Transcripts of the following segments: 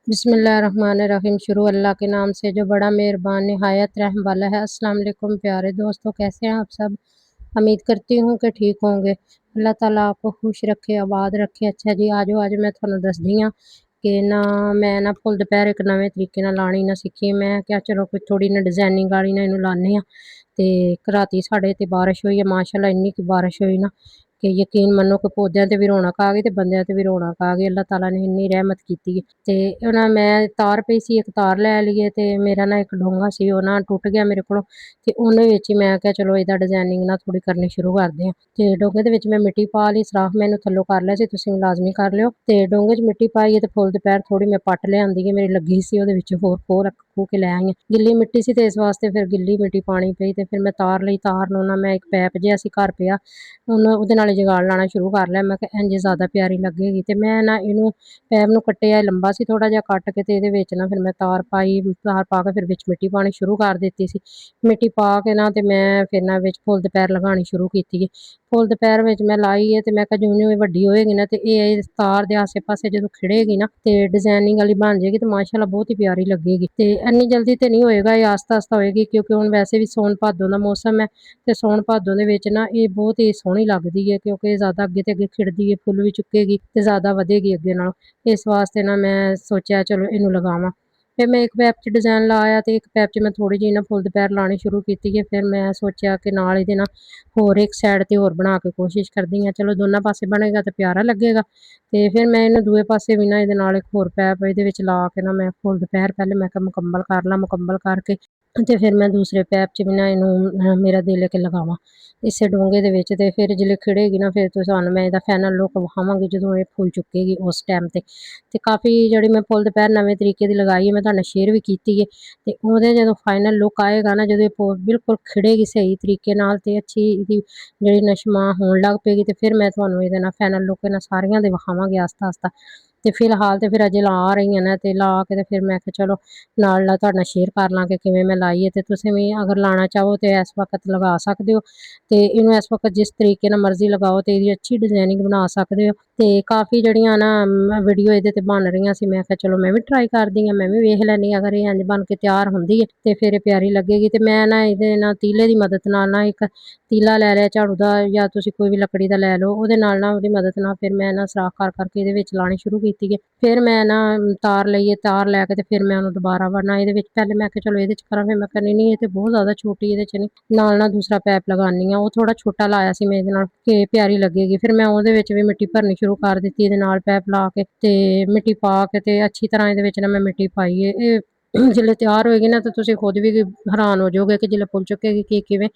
बिस्मिल्लाहिर्रहमानिर्रहीम। शुरू अल्लाह के नाम से जो बड़ा मेहरबान निहायत रहम वाला है। अस्सलाम वालेकुम प्यारे दोस्तों, कैसे हैं आप सब। उम्मीद करती हूँ कि ठीक होंगे। अल्लाह ताला आपको खुश रखे, आबाद रखे। अच्छा जी, आज मैं थोड़ा दसदी हाँ कि ना मैं ना फुल दोपहर एक नवे तरीके नाल लानी ना सीखी। मैं क्या चलो कोई थोड़ी ना डिजाइनिंग वाली ना इनू लाने हाँ। ते राती साढ़े इत्थे बारिश हुई है, माशाअल्लाह इन्नी की बारिश हुई ना कि यकीन मन्नो कि पौधों ते भी रौनक आ गई ते बंदियां ते भी रौनक आ गई। अल्लाह ताला ने इन्नी रहमत कीती है। ते ना मैं तार पई सी, एक तार लै लईए ते मेरा ना एक डोंगा सी ओह ना टुट गया मेरे कोलों। ते ओहदे विच ही मैं क्या चलो इहदा डिजाइनिंग ना थोड़ी करनी शुरू करदे आं। ते डोंगे दे विच मैं मिट्टी पा लई, सराख मैं इहनूं थल्लों कर लिआ सी, तुसीं भी लाजमी कर लिओ। ते डोंगे च मिट्टी पाईए ते फुल दोपैर थोड़ी मैं पट्ट लिआंदी है मेरी लग्गी सी ओहदे विच, होर खोह खूह के लै आई आं। गिल्ली मिट्टी सी ते इस वास्ते फिर गिल्ली मिट्टी पानी पई ते फिर मैं तार लई। तार नूं ना मैं एक पैप जिहा सी घर पिआ, ਉਹਦੇ ਨਾਲ ਜੁਗਾੜ ਲਾਣਾ ਸ਼ੁਰੂ ਕਰ ਲਿਆ। ਮੈਂ ਕਿਹਾ ਇੰਝ ਜ਼ਿਆਦਾ ਪਿਆਰੀ ਲੱਗੇਗੀ ਤੇ ਮੈਂ ਨਾ ਇਹਨੂੰ ਪੈਪ ਨੂੰ ਕੱਟਿਆ, ਲੰਬਾ ਸੀ ਥੋੜਾ ਜਿਹਾ, ਕੱਟ ਕੇ ਤੇ ਇਹਦੇ ਵਿੱਚ ਨਾ ਫਿਰ ਮੈਂ ਤਾਰ ਪਾਈ। ਤਾਰ ਪਾ ਕੇ ਫਿਰ ਵਿੱਚ ਮਿੱਟੀ ਪਾਣੀ ਸ਼ੁਰੂ ਕਰ ਦਿੱਤੀ ਸੀ। ਮਿੱਟੀ ਪਾ ਕੇ ਨਾ ਤੇ ਮੈਂ ਫਿਰ ਨਾ ਵਿੱਚ ਫੁੱਲ ਦੁਪਹਿਰ ਲਗਾਉਣੀ ਸ਼ੁਰੂ ਕੀਤੀ ਹੈ। ਫੁੱਲ ਦੁਪਹਿਰ ਵਿੱਚ ਮੈਂ ਲਾਈ ਹੈ ਤੇ ਮੈਂ ਕਿਹਾ ਜਿਉਂ-ਜਿਉਂ ਇਹ ਵੱਡੀ ਹੋਏਗੀ ਨਾ ਤੇ ਇਹ ਤਾਰ ਦੇ ਆਸੇ-ਪਾਸੇ ਜਦੋਂ ਖਿੜੇਗੀ ਨਾ ਤੇ ਡਿਜ਼ਾਇਨਿੰਗ ਵਾਲੀ ਬਣ ਜਾਏਗੀ ਤੇ ਮਾਸ਼ਾਅੱਲਾ ਬਹੁਤ ਹੀ ਪਿਆਰੀ ਲੱਗੇਗੀ। ਤੇ ਇੰਨੀ ਜਲਦੀ ਤੇ ਨਹੀਂ ਹੋਏਗਾ, ਇਹ ਆਸਤਾ-ਆਸਤਾ ਹੋਏਗੀ ਕਿਉਂਕਿ ਹੁਣ ਵੈਸੇ ਵੀ ਸੌਣ ਭਾਦੋਂ ਦਾ ਮੌਸਮ ਹੈ ਤੇ ਸੌਣ ਭਾਦੋਂ ਦੇ ਵਿੱਚ ਨਾ ਇਹ ਬਹੁਤ ਹੀ ਸੋਹਣੀ ਲੱਗਦੀ ਹੈ ਕਿਉਂਕਿ ਜ਼ਿਆਦਾ ਅੱਗੇ ਤੇ ਅੱਗੇ ਖਿੜਦੀ ਹੈ, ਫੁੱਲ ਵੀ ਚੁੱਕੇਗੀ ਤੇ ਜ਼ਿਆਦਾ ਵਧੇਗੀ ਅੱਗੇ ਨਾਲੋਂ। ਇਸ ਵਾਸਤੇ ਨਾ ਮੈਂ ਸੋਚਿਆ ਚਲੋ ਇਹਨੂੰ ਲਗਾਵਾਂ। ਫਿਰ ਮੈਂ ਇੱਕ ਪੈਪ 'ਚ ਡਿਜ਼ਾਇਨ ਲਾਇਆ ਤੇ ਇੱਕ ਪੈਪ 'ਚ ਮੈਂ ਥੋੜ੍ਹੀ ਜਿਹੀ ਨਾ ਫੁੱਲ ਦੁਪਹਿਰ ਲਾਉਣੀ ਸ਼ੁਰੂ ਕੀਤੀ ਹੈ। ਫਿਰ ਮੈਂ ਸੋਚਿਆ ਕਿ ਨਾਲ ਇਹਦੇ ਨਾਲ ਹੋਰ ਇੱਕ ਸਾਈਡ 'ਤੇ ਹੋਰ ਬਣਾ ਕੇ ਕੋਸ਼ਿਸ਼ ਕਰਦੀ ਹਾਂ, ਚਲੋ ਦੋਨਾਂ ਪਾਸੇ ਬਣੇਗਾ ਤਾਂ ਪਿਆਰਾ ਲੱਗੇਗਾ। ਤੇ ਫਿਰ ਮੈਂ ਇਹਨੂੰ ਦੂਏ ਪਾਸੇ ਵੀ ਨਾ ਇਹਦੇ ਨਾਲ ਇੱਕ ਹੋਰ ਪੈਪ ਇਹਦੇ ਵਿੱਚ ਲਾ ਕੇ ਨਾ ਮੈਂ ਫੁੱਲ ਦੁਪਹਿਰ ਪਹਿਲੇ ਮੈਂ ਕਿਹਾ ਮੁਕੰਮਲ ਕਰ ਲਾਂ। ਮੁਕੰਮਲ ਕਰਕੇ ਤੇ ਫਿਰ ਮੈਂ ਦੂਸਰੇ ਪੈਪ 'ਚ ਵੀ ਨਾ ਇਹਨੂੰ ਮੇਰਾ ਦਿਲ ਹੈ ਕਿ ਲਗਾਵਾਂ ਇਸੇ ਡੋਂਗੇ ਦੇ ਵਿੱਚ। ਤੇ ਫਿਰ ਜਿਲੇ ਖਿੜੇਗੀ ਨਾ ਫਿਰ ਤੁਹਾਨੂੰ ਮੈਂ ਇਹਦਾ ਫਾਈਨਲ ਲੁੱਕ ਵਿਖਾਵਾਂਗੀ ਜਦੋਂ ਇਹ ਫੁੱਲ ਚੁੱਕੇਗੀ ਉਸ ਟਾਈਮ ਤੇ ਕਾਫੀ ਜਿਹੜੀ ਮੈਂ ਫੁੱਲ ਦੁਪਹਿਰ ਨਵੇਂ ਤਰੀਕੇ ਦੀ ਲਗਾਈ ਹੈ, ਮੈਂ ਤੁਹਾਡੇ ਨਾਲ ਸ਼ੇਅਰ ਵੀ ਕੀਤੀ ਹੈ। ਤੇ ਉਹਦੇ ਜਦੋਂ ਫਾਈਨਲ ਲੁੱਕ ਆਏਗਾ ਨਾ, ਜਦੋਂ ਇਹ ਬਿਲਕੁਲ ਖਿੜੇਗੀ ਸਹੀ ਤਰੀਕੇ ਨਾਲ ਤੇ ਅੱਛੀ ਇਹਦੀ ਜਿਹੜੀ ਨਸ਼ਮਾ ਹੋਣ ਲੱਗ ਪਏਗੀ ਤੇ ਫਿਰ ਮੈਂ ਤੁਹਾਨੂੰ ਇਹਦੇ ਨਾਲ ਫਾਈਨਲ ਲੁੱਕ ਇਹਨਾਂ ਸਾਰੀਆਂ ਦੇ ਵਿਖਾਵਾਂਗੀ ਆਸਤਾ-ਆਸਤਾ। ਤੇ ਫਿਲਹਾਲ ਤੇ ਫਿਰ ਅਜੇ ਲਾ ਰਹੀ ਹਾਂ ਨਾ ਤੇ ਲਾ ਕੇ ਤੇ ਫਿਰ ਮੈਂ ਕਿਹਾ ਚਲੋ ਨਾਲ ਤੁਹਾਡੇ ਨਾਲ ਸ਼ੇਅਰ ਕਰ ਲਾਂ ਕਿ ਕਿਵੇਂ ਮੈਂ ਲਾਈ ਹੈ। ਤੇ ਤੁਸੀਂ ਵੀ ਅਗਰ ਲਾਉਣਾ ਚਾਹੋ ਤੇ ਇਸ ਵਕਤ ਲਗਾ ਸਕਦੇ ਹੋ ਤੇ ਇਹਨੂੰ ਇਸ ਵਕਤ ਜਿਸ ਤਰੀਕੇ ਨਾਲ ਮਰਜ਼ੀ ਲਗਾਓ ਤੇ ਇਹਦੀ ਅੱਛੀ ਡਿਜ਼ਾਇਨਿੰਗ ਬਣਾ ਸਕਦੇ ਹੋ। ਤੇ ਕਾਫੀ ਜਿਹੜੀਆਂ ਨਾ ਵੀਡੀਓ ਇਹਦੇ ਤੇ ਬਣ ਰਹੀਆਂ ਸੀ, ਮੈਂ ਕਿਹਾ ਚਲੋ ਮੈਂ ਵੀ ਟਰਾਈ ਕਰਦੀ ਹਾਂ, ਮੈਂ ਵੀ ਵੇਖ ਲੈਂਦੀ ਅਗਰ ਇਹ ਇੰਝ ਬਣ ਕੇ ਤਿਆਰ ਹੁੰਦੀ ਹੈ ਤੇ ਫਿਰ ਇਹ ਪਿਆਰੀ ਲੱਗੇਗੀ। ਤੇ ਮੈਂ ਨਾ ਇਹਦੇ ਨਾਲ ਤੀਲੇ ਦੀ ਮਦਦ ਨਾਲ ਨਾ ਇੱਕ ਤੀਲਾ ਲੈ ਲਿਆ ਝਾੜੂ ਦਾ ਜਾਂ ਤੁਸੀਂ ਕੋਈ ਵੀ ਲੱਕੜੀ ਦਾ ਲੈ ਲਓ, ਉਹਦੇ ਨਾਲ ਨਾ ਉਹਦੀ ਮਦਦ ਨਾਲ ਫਿਰ ਮੈਂ ਨਾ ਸਰਾਖ ਕਰ ਕਰਕੇ ਇਹਦੇ ਵਿੱਚ ਲਾਉਣੀ ਸ਼ੁਰੂ ਕੀਤੀ ਹੈ। ਫਿਰ ਮੈਂ ਨਾ ਤਾਰ ਲਈਏ, ਤਾਰ ਲੈ ਕੇ ਤੇ ਫਿਰ ਮੈਂ ਉਹਨੂੰ ਦੁਬਾਰਾ ਵੜਨਾ ਇਹਦੇ ਵਿੱਚ। ਪਹਿਲੇ ਮੈਂ ਕਿਹਾ ਚਲੋ ਇਹਦੇ 'ਚ ਕਰਾਂ, ਫਿਰ ਮੈਂ ਕਹਿੰਦੀ ਨਹੀਂ ਇਹ ਤੇ ਬਹੁਤ ਜ਼ਿਆਦਾ ਛੋਟੀ, ਇਹਦੇ 'ਚ ਨਹੀਂ, ਨਾਲ ਨਾ ਦੂਸਰਾ ਪੈਪ ਲਗਾਉਂਦੀ ਹਾਂ। ਉਹ ਥੋੜਾ ਛੋਟਾ ਲਾਇਆ ਸੀ ਮੈਂ ਇਹਦੇ ਨਾਲ ਕਿ ਪਿਆਰੀ ਲੱਗੇਗੀ। ਫਿਰ ਮੈਂ ਉਹਦੇ ਵਿੱਚ ਵੀ ਮਿੱਟੀ ਭਰਨੀ ਸ਼ੁਰੂ ਕਰ ਦਿੱਤੀ ਇਹਦੇ ਨਾਲ ਪੈਪ ਲਾ ਕੇ ਤੇ ਮਿੱਟੀ ਪਾ ਕੇ ਤੇ ਅੱਛੀ ਤਰ੍ਹਾਂ ਇਹਦੇ ਵਿੱਚ ਨਾ ਮੈਂ ਮਿੱਟੀ ਪਾਈ ਹੈ। ਇਹ ਜਿਲੇ ਤਿਆਰ ਹੋਏਗੀ ਨਾ ਤਾਂ ਤੁਸੀਂ ਖੁਦ ਵੀ ਹੈਰਾਨ ਹੋ ਜਾਓਗੇ ਕਿ ਜਿਲੇ ਫੁੱਲ ਚੁੱਕੇਗੀ ਕਿ ਕਿਵੇਂ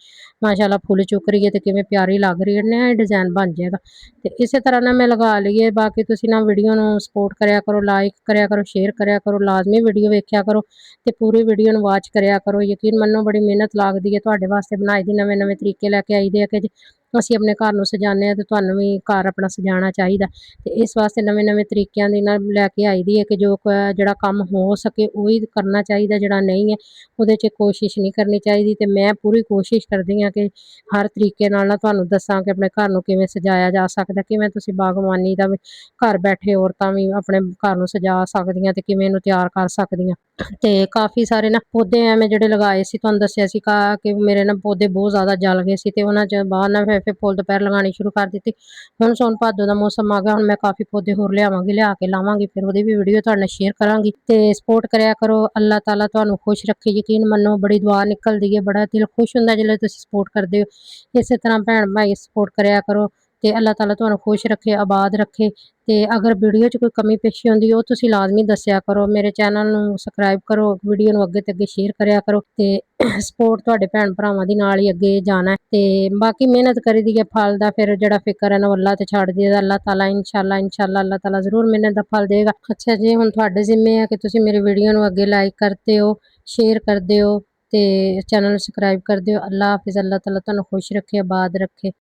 ਮਾਸ਼ਾਅੱਲਾ ਫੁੱਲ ਚੁੱਕ ਰਹੀ ਹੈ ਤੇ ਕਿਵੇਂ ਪਿਆਰੀ ਲੱਗ ਰਹੀ ਹੈ, ਨया ਡਿਜ਼ਾਈਨ ਬਣ ਜਾਏਗਾ। ਤੇ ਇਸੇ ਤਰ੍ਹਾਂ ਨਾ ਮੈਂ ਲਗਾ ਲਈਏ। ਬਾਕੀ ਤੁਸੀਂ ਨਾ ਵੀਡੀਓ ਨੂੰ ਸਪੋਰਟ ਕਰਿਆ ਕਰੋ, ਲਾਈਕ ਕਰਿਆ ਕਰੋ, ਸ਼ੇਅਰ ਕਰਿਆ ਕਰੋ, ਲਾਜ਼ਮੀ ਵੀਡੀਓ ਵੇਖਿਆ ਕਰੋ ਤੇ ਪੂਰੀ ਵੀਡੀਓ ਨੂੰ ਵਾਚ ਕਰਿਆ ਕਰੋ। ਯਕੀਨ ਮੰਨੋ ਬੜੀ ਮਿਹਨਤ ਲੱਗਦੀ ਹੈ ਤੁਹਾਡੇ ਵਾਸਤੇ ਬਣਾਈ ਦੀ, ਨਵੇਂ-ਨਵੇਂ ਤਰੀਕੇ ਲੈ ਕੇ ਆਈ ਦੇ ਆ ਕਿ ਅਸੀਂ ਆਪਣੇ ਘਰ ਨੂੰ ਸਜਾਉਂਦੇ ਹਾਂ ਤੇ ਤੁਹਾਨੂੰ ਵੀ ਘਰ ਆਪਣਾ ਸਜਾਉਣਾ ਚਾਹੀਦਾ। ਤੇ ਇਸ ਵਾਸਤੇ ਨਵੇਂ-ਨਵੇਂ ਤਰੀਕਿਆਂ ਦੀ ਨਾਲ ਲੈ ਕੇ ਆਈ ਦੀ ਹੈ ਕਿ ਜੋ ਜਿਹੜਾ ਕੰਮ ਹੋ ਸਕੇ ਉਹੀ ਕਰਨਾ ਚਾਹੀਦਾ, ਜਿਹੜਾ ਨਹੀਂ ਹੈ ਉਹਦੇ 'ਚ ਕੋਸ਼ਿਸ਼ ਨਹੀਂ ਕਰਨੀ ਚਾਹੀਦੀ। ਤੇ ਮੈਂ ਪੂਰੀ ਕੋਸ਼ਿਸ਼ ਕਰਦੀ ਹਾਂ ਕਿ ਹਰ ਤਰੀਕੇ ਨਾਲ ਨਾ ਤੁਹਾਨੂੰ ਦੱਸਾਂ ਕਿ ਆਪਣੇ ਘਰ ਨੂੰ ਕਿਵੇਂ ਸਜਾਇਆ ਜਾ ਸਕਦਾ, ਕਿਵੇਂ ਤੁਸੀਂ ਬਾਗਬਾਨੀ ਦਾ ਵੀ ਘਰ ਬੈਠੇ ਔਰਤਾਂ ਵੀ ਆਪਣੇ ਘਰ ਨੂੰ ਸਜਾ ਸਕਦੀਆਂ ਤੇ ਕਿਵੇਂ ਇਹਨੂੰ ਤਿਆਰ ਕਰ ਸਕਦੀਆਂ। ਤੇ ਕਾਫੀ ਸਾਰੇ ਨਾ ਪੌਦੇ ਐਵੇਂ ਜਿਹੜੇ ਲਗਾਏ ਸੀ, ਤੁਹਾਨੂੰ ਦੱਸਿਆ ਸੀ ਕਿ ਮੇਰੇ ਨਾ ਪੌਦੇ ਬਹੁਤ ਜ਼ਿਆਦਾ ਜਲ ਗਏ ਸੀ ਤੇ ਉਹਨਾਂ 'ਚ ਬਾਅਦ ਨਾ ਫਿਰ ਫੁੱਲ ਦੁਪਹਿਰ ਲਗਾਉਣੀ ਸ਼ੁਰੂ ਕਰ ਦਿੱਤੀ। ਹੁਣ ਸੌਣ ਭਾਦੋ ਦਾ ਮੌਸਮ ਆ ਗਿਆ, ਹੁਣ ਮੈਂ ਕਾਫੀ ਪੌਦੇ ਹੋਰ ਲਿਆਵਾਂਗੀ, ਲਿਆ ਕੇ ਲਾਵਾਂਗੀ, ਫਿਰ ਉਹਦੀ ਵੀ ਵੀਡੀਓ ਤੁਹਾਡੇ ਨਾਲ ਸ਼ੇਅਰ ਕਰਾਂਗੀ। ਤੇ ਸਪੋਰਟ ਕਰਿਆ ਕਰੋ। ਅੱਲਾਹ ਤਾਲਾ ਤੁਹਾਨੂੰ ਖੁਸ਼ ਰੱਖੇ। ਯਕੀਨ ਮੰਨੋ ਬੜੀ ਦੁਆ ਨਿਕਲਦੀ ਹੈ, ਬੜਾ ਦਿਲ ਖੁਸ਼ ਹੁੰਦਾ ਜਦੋਂ ਤੁਸੀਂ ਸਪੋਰਟ ਕਰਦੇ ਹੋ। ਇਸੇ ਤਰ੍ਹਾਂ ਭੈਣ ਭਾਈ ਸਪੋਰਟ ਕਰਿਆ ਕਰੋ ਤੇ ਅੱਲਾਹ ਤਾਲਾ ਤੁਹਾਨੂੰ ਖੁਸ਼ ਰੱਖੇ, ਆਬਾਦ ਰੱਖੇ। ਤੇ ਅਗਰ ਵੀਡੀਓ 'ਚ ਕੋਈ ਕਮੀ ਪੇਸ਼ੀ ਹੁੰਦੀ ਉਹ ਤੁਸੀਂ ਲਾਜ਼ਮੀ ਦੱਸਿਆ ਕਰੋ। ਮੇਰੇ ਚੈਨਲ ਨੂੰ ਸਬਸਕ੍ਰਾਈਬ ਕਰੋ, ਵੀਡੀਓ ਨੂੰ ਅੱਗੇ ਤੇ ਅੱਗੇ ਸ਼ੇਅਰ ਕਰਿਆ ਕਰੋ ਤੇ ਸਪੋਰਟ ਤੁਹਾਡੇ ਭੈਣ ਭਰਾਵਾਂ ਦੀ ਨਾਲ ਹੀ ਅੱਗੇ ਜਾਣਾ। ਤੇ ਬਾਕੀ ਮਿਹਨਤ ਕਰੀ ਦੀ ਹੈ, ਫਲ ਦਾ ਫਿਰ ਜਿਹੜਾ ਫਿਕਰ ਹੈ ਨਾ ਉਹ ਅੱਲਾਹ ਤੇ ਛੱਡ ਦਈਦਾ। ਅੱਲਾਹ ਤਾਲਾ ਇਨਸ਼ਾਅੱਲਾ ਅੱਲਾਹ ਤਾਲਾ ਜ਼ਰੂਰ ਮਿਹਨਤ ਦਾ ਫਲ ਦੇਗਾ। ਅੱਛਾ ਜੀ, ਹੁਣ ਤੁਹਾਡੇ ਜ਼ਿੰਮੇ ਹੈ ਕਿ ਤੁਸੀਂ ਮੇਰੀ ਵੀਡੀਓ ਨੂੰ ਅੱਗੇ ਲਾਈਕ ਕਰਦੇ ਹੋ, ਸ਼ੇਅਰ ਕਰਦੇ ਹੋ ਤੇ ਚੈਨਲ ਨੂੰ ਸਬਸਕ੍ਰਾਈਬ ਕਰਦੇ ਹੋ। ਅੱਲਾਹ ਹਾਫਿਜ਼। ਅੱਲਾਹ ਤਾਲਾ ਤੁਹਾਨੂੰ ਖੁਸ਼ ਰੱਖੇ, ਆਬਾਦ ਰੱਖੇ।